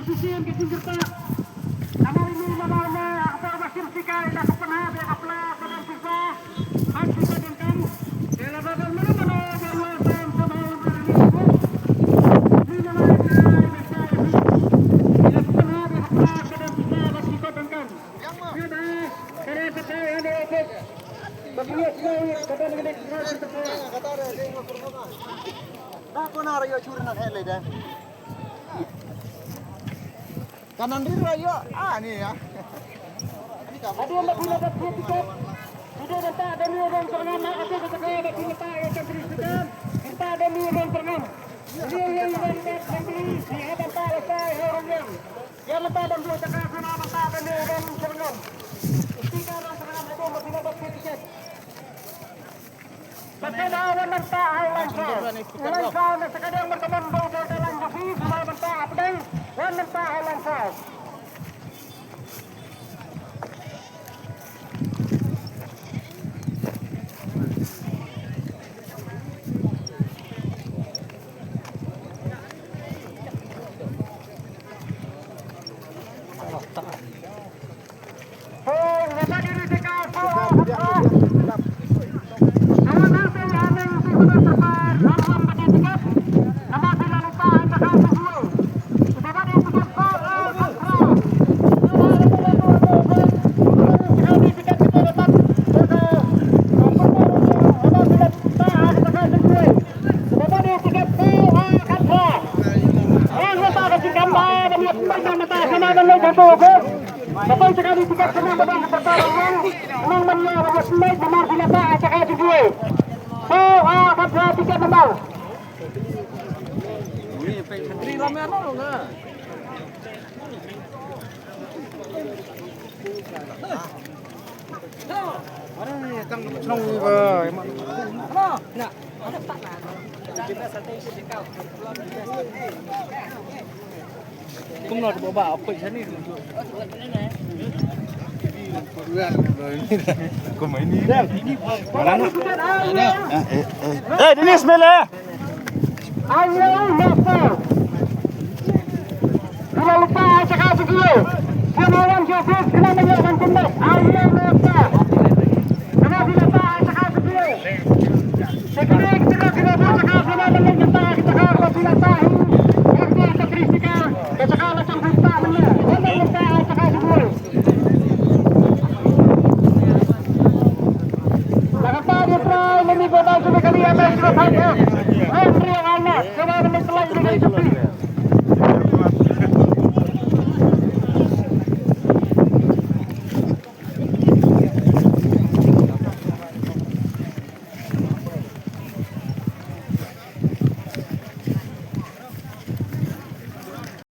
Susun ke pinggir Pak. Kamar ini nomornya apa Basir Sika ila kepenah dia kapla kanan sisa. Hak sisa dengkan. Dia badan mana mana bahwa dalam sama ini. Ini namanya bisa ini. Ila kepenah dia kapla kanan sisa hak sisa dengkan. Sudah karena saya ada efek. Bagian saya kapan gede keras terpakai. Kata ada dia mau performa. Dah kau nak rayu curi nak hele dah. Kanan diri rayu, ni ya. Ada yang nak bila dapat tiket, tidak dapat ada ni orang terenam, ada kita kaya ada kita yang terisikan, kita ada ni orang terenam. Dia yang dapat membeli, dia dapat saya orangnya. Yang dapat dan dua cakap sana dapat ada ni orang terenam. Tiga orang terenam itu masih dapat tiket. Bersama dengan Pak Ailan Shaw. Ailan Shaw nak sekadang berteman bawa dalam buku, sama Pak Abdeng, dengan Pak Ailan Shaw. Betul sekali tiket senang betul pertarungan nomornya nomor 9 nomor Silapa acak acak gue. Akan dua tiket nombor. Ini petri ramai apa enggak? Mana ni tang nong emang. Nak. Ada tak lah. Kita santai sikit kau. Cũng nói bộ bảo quậy chân đi rồi. Có mấy ní đấy. Ê, Dennis Mele. Ayo, Nafal. Jangan lupa cakap video. Siapa yang jauh, kenapa jangan kembali? Ayo, Nafal.